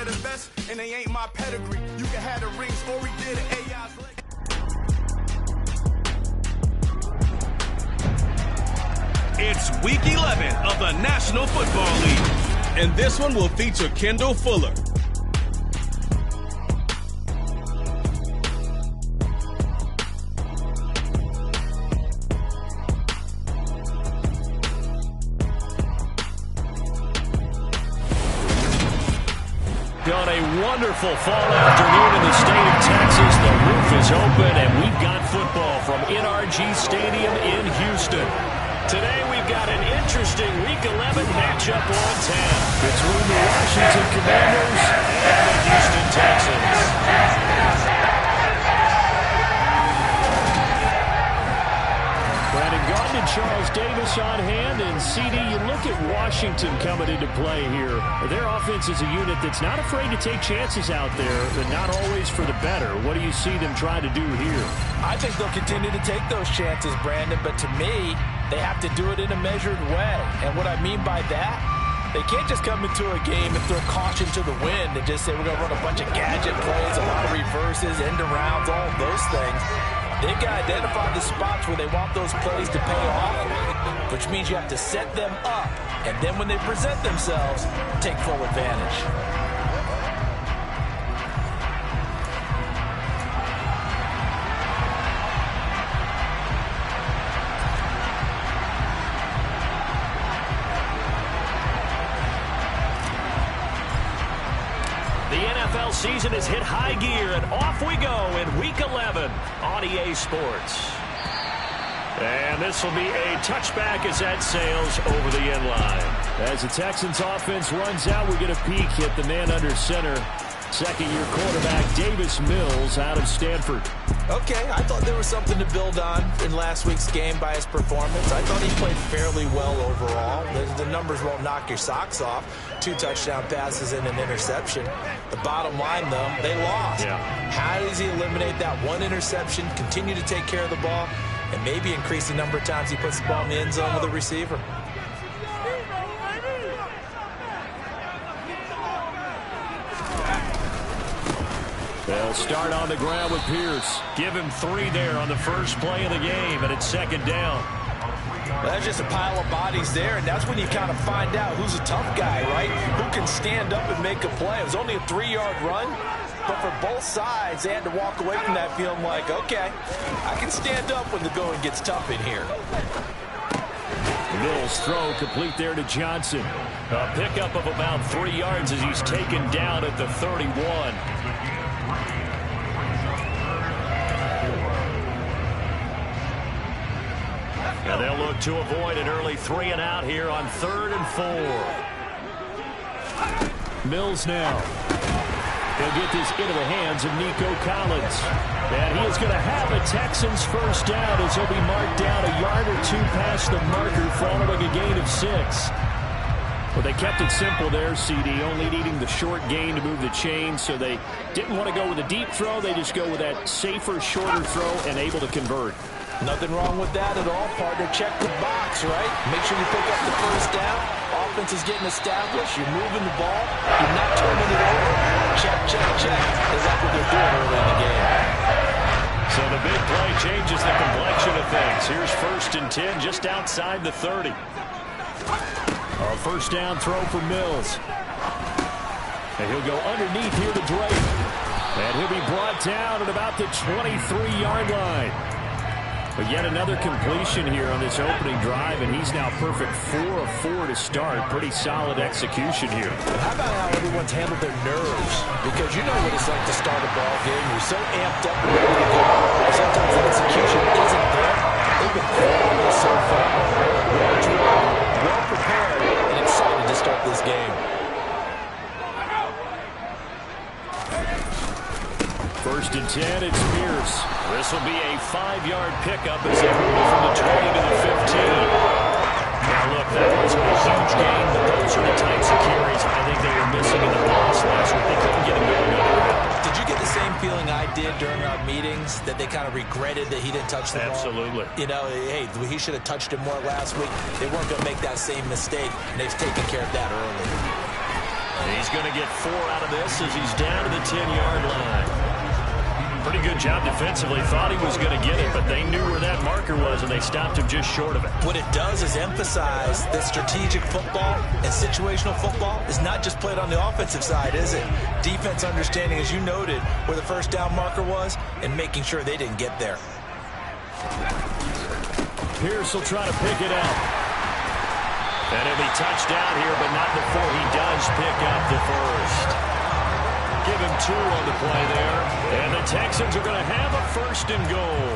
of the best, and they ain't my pedigree. You can have the rings, or we did it, AI's leg. It's Week 11 of the National Football League, and this one will feature Kendall Fuller. On a wonderful fall afternoon in the state of Texas. The roof is open, and we've got football from NRG Stadium in Houston. Today we've got an interesting Week 11 matchup on tap between the Washington Commanders and the Houston Texans. Brandon Gardner, Charles Davis on hand, and CD, you look at Washington coming into play here. Their offense is a unit that's not afraid to take chances out there, but not always for the better. What do you see them trying to do here? I think they'll continue to take those chances, Brandon, but to me, they have to do it in a measured way. And what I mean by that, they can't just come into a game and throw caution to the wind and just say we're going to run a bunch of gadget plays, a lot of reverses, end arounds, all of those things. They've got to identify the spots where they want those plays to pay off, which means you have to set them up, and then when they present themselves, take full advantage. Season has hit high gear, and off we go in Week 11 on EA Sports. And this will be a touchback as that sails over the end line. As the Texans offense runs out, we get a peek at the man under center. Second-year quarterback Davis Mills out of Stanford. Okay, I thought there was something to build on in last week's game by his performance. I thought he played fairly well overall. The numbers won't knock your socks off. 2 touchdown passes and an interception. The bottom line, though, they lost. Yeah. How does he eliminate that one interception, continue to take care of the ball, and maybe increase the number of times he puts the ball in the end zone with a receiver? They'll start on the ground with Pierce. Give him 3 there on the first play of the game, and it's second down. That's just a pile of bodies there, and that's when you kind of find out who's a tough guy, right? Who can stand up and make a play. It was only a 3-yard run, but for both sides, they had to walk away from that feeling like, okay, I can stand up when the going gets tough in here. Mills throw complete there to Johnson. A pickup of about 3 yards as he's taken down at the 31. And they'll look to avoid an early 3 and out here on 3rd and 4. Mills now. He'll get this into the hands of Nico Collins. And he is going to have a Texans first down as he'll be marked down a yard or 2 past the marker following a gain of 6. Well, they kept it simple there, CD, only needing the short gain to move the chain, so they didn't want to go with a deep throw. They just go with that safer, shorter throw and able to convert. Nothing wrong with that at all, partner. Check the box, right? Make sure you pick up the first down. Offense is getting established. You're moving the ball. You're not turning it over. Check, check, check. Is that what they're doing early in the game? So the big play changes the complexion of things. Here's 1st and 10 just outside the 30. A first down throw for Mills. And he'll go underneath here to Drake. And he'll be brought down at about the 23-yard line. But yet another completion here on this opening drive, and he's now perfect 4 of 4 to start. Pretty solid execution here. How about how everyone's handled their nerves? Because you know what it's like to start a ball game. You're so amped up and ready to go. Sometimes the execution isn't there. They've been flawless so far. Well prepared and excited to start this game. 1st and 10, it's Pierce. This will be a 5-yard pickup as they move from the 20 to the 15. Now, look, that wasn't a huge gain, but those are the types of carries I think they were missing in the pass last week. They couldn't get him going on the ground. Did you get the same feeling I did during our meetings, that they kind of regretted that he didn't touch the ball? Absolutely. You know, hey, he should have touched it more last week. They weren't going to make that same mistake, and they've taken care of that early. He's going to get 4 out of this as he's down to the 10-yard line. Pretty good job defensively. Thought he was going to get it, but they knew where that marker was, and they stopped him just short of it. What it does is emphasize that strategic football and situational football is not just played on the offensive side, is it? Defense understanding, as you noted, where the first down marker was and making sure they didn't get there. Pierce will try to pick it up. And he'll be touchdown here, but not before he does pick up the first. Give him 2 on the play there. And the Texans are going to have a 1st and goal.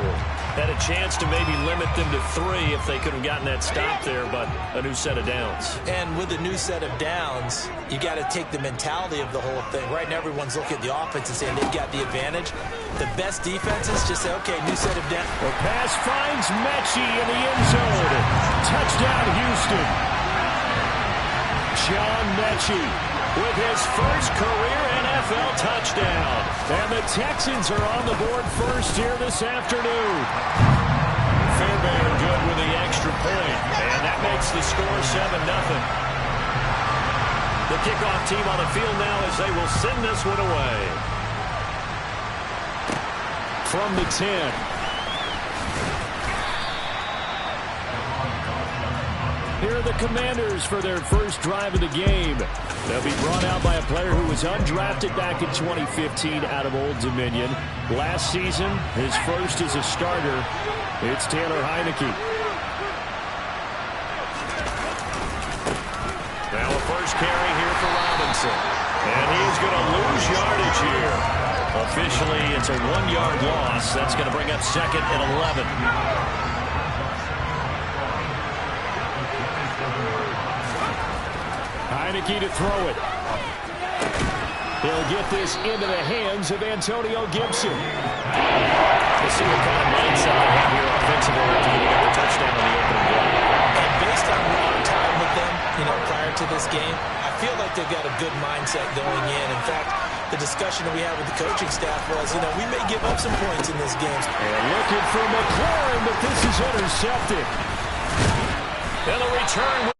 Had a chance to maybe limit them to 3 if they could have gotten that stop there, but a new set of downs. And with a new set of downs, you got to take the mentality of the whole thing. Right now, everyone's looking at the offense and saying they've got the advantage. The best defenses just say, okay, new set of downs. The pass finds Mechie in the end zone. Touchdown, Houston. John Mechie with his first career NFL touchdown. And the Texans are on the board first here this afternoon. Fairbairn good with the extra point. And that makes the score 7-0. The kickoff team on the field now as they will send this one away. From the 10. Here are the Commanders for their first drive of the game. They'll be brought out by a player who was undrafted back in 2015 out of Old Dominion. Last season, his first as a starter. It's Taylor Heineke. Now a first carry here for Robinson. And he's going to lose yardage here. Officially, it's a 1-yard loss. That's going to bring up 2nd and 11. Heineke to throw it. He'll get this into the hands of Antonio Gibson. We'll see what kind of mindset they have here offensively after getting up the touchdown on the opening drive. And based on long time with them, prior to this game, I feel like they've got a good mindset going in. In fact, the discussion that we had with the coaching staff was, we may give up some points in this game. And looking for McLaurin, but this is intercepted. And the return.